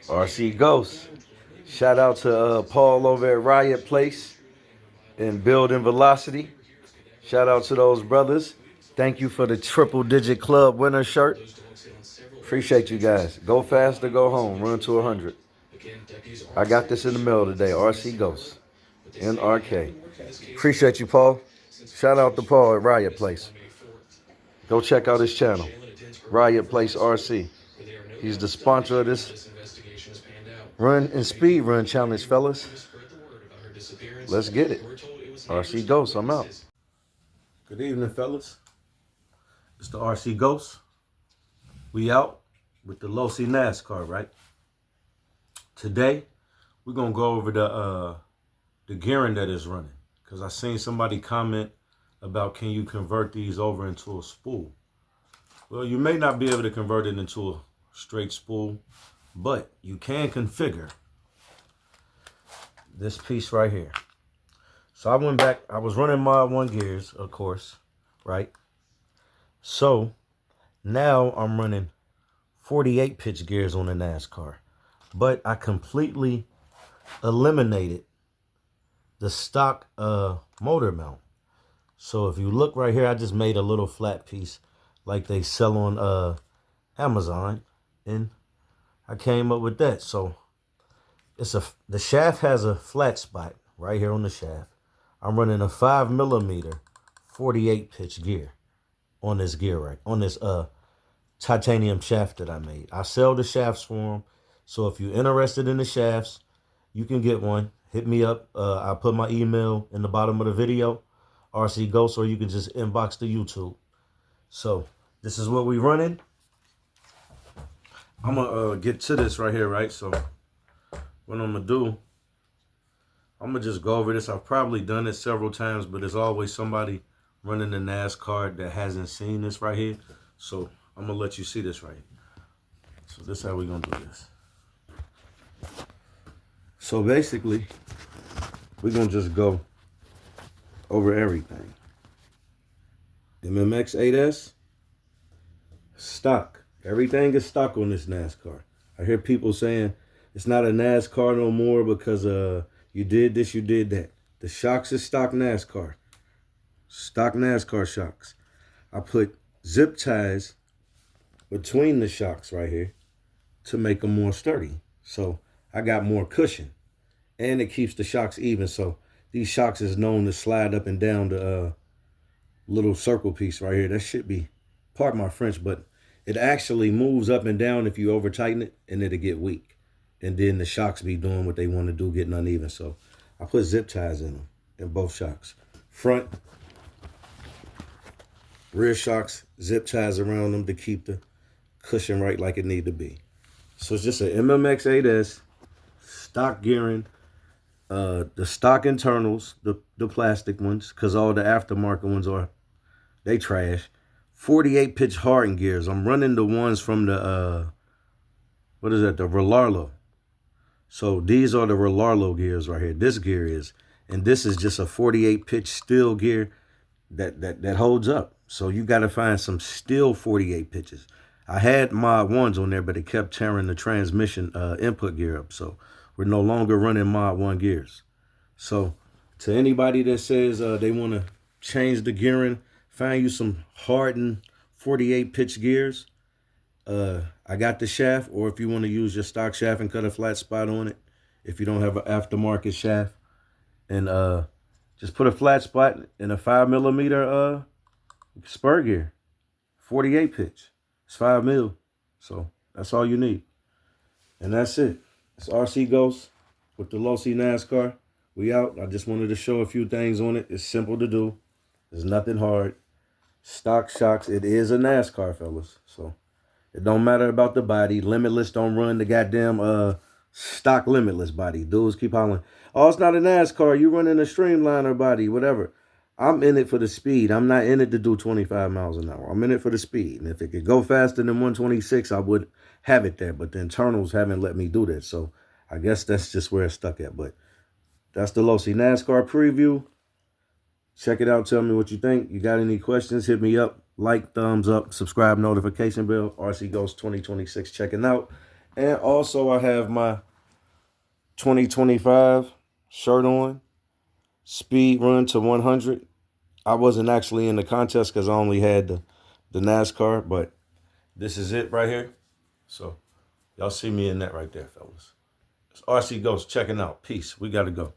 RC Ghost. Shout out to Paul over at Riot Place and Building Velocity. Shout out to those brothers. Thank you for the triple digit club winner shirt. Appreciate you guys. Go fast or go home. Run to 100. I got this in the mail today. RC Ghost. NRK. Appreciate you, Paul. Shout out to Paul at Riot Place. Go check out his channel. Riot Place RC. He's the sponsor of this run and speed run challenge, fellas. Let's get it. RC Ghost, I'm out. Good evening, fellas. It's the RC Ghost. We out with the Losi NASCAR, right? Today, we're gonna go over the gearing that is running, because I seen somebody comment about, can you convert these over into a spool? Well, you may not be able to convert it into a straight spool, but you can configure this piece right here. So I went back, I was running mod 1 gears, of course, right? So now I'm running 48 pitch gears on the NASCAR, but I completely eliminated the stock motor mount. So if you look right here, I just made a little flat piece like they sell on Amazon, and I came up with that. So the shaft has a flat spot right here on the shaft. I'm running a 5mm 48 pitch gear on this gear, right? On this titanium shaft that I made. I sell the shafts for them. So if you're interested in the shafts, you can get one. Hit me up. I'll put my email in the bottom of the video, RC Ghost, or you can just inbox the YouTube. So this is what we running. I'm gonna get to this right here, right? So what I'm gonna do, I'm gonna just go over this. I've probably done it several times, but there's always somebody running the NASCAR that hasn't seen this right here. So I'm gonna let you see this right here. So this is how we're gonna do this. So basically, we're gonna just go over everything. mmx8s, stock. Everything is stock on this NASCAR. I hear people saying it's not a NASCAR no more because you did this, you did that. The shocks is stock NASCAR. Stock NASCAR shocks. I put zip ties between the shocks right here to make them more sturdy. So I got more cushion, and it keeps the shocks even. So these shocks is known to slide up and down the little circle piece right here. That should be, pardon my French, but it actually moves up and down if you over tighten it, and it'll get weak. And then the shocks be doing what they want to do, getting uneven. So I put zip ties in them, in both shocks. Front, rear shocks, zip ties around them to keep the cushion right like it need to be. So it's just an mmx8s, stock gearing, the stock internals, the plastic ones, because all the aftermarket ones they trash. 48 pitch hardened gears. I'm running the ones from the, what is that, the rlaarlo. So these are the rlaarlo gears right here. This gear is, and this is just a 48 pitch steel gear that holds up. So you got to find some steel 48 pitches. I had mod 1s on there, but it kept tearing the transmission input gear up. So we're no longer running mod 1 gears. So to anybody that says they want to change the gearing, find you some hardened 48 pitch gears. I got the shaft, or if you want to use your stock shaft and cut a flat spot on it, if you don't have an aftermarket shaft, and just put a flat spot in a 5mm spur gear, 48 pitch. It's 5 mil, so that's all you need, and that's it. It's RC Ghost with the Losi NASCAR. We out. I just wanted to show a few things on it. It's simple to do. There's nothing hard. Stock shocks. It is a NASCAR, fellas. So it don't matter about the body. Limitless don't run the goddamn stock Limitless body. Dudes keep hollering, oh, it's not a NASCAR. You running a Streamliner body, whatever. I'm in it for the speed. I'm not in it to do 25 miles an hour. I'm in it for the speed. And if it could go faster than 126, I would have it there. But the internals haven't let me do that. So I guess that's just where it's stuck at. But that's the Losi NASCAR preview. Check it out. Tell me what you think. You got any questions, hit me up. Like, thumbs up, subscribe, notification bell. RC Ghost 2026 checking out. And also I have my 2025 shirt on. Speed run to 100. I wasn't actually in the contest because I only had the NASCAR, but this is it right here. So y'all see me in that right there, fellas. It's RC Ghost checking out. Peace. We got to go.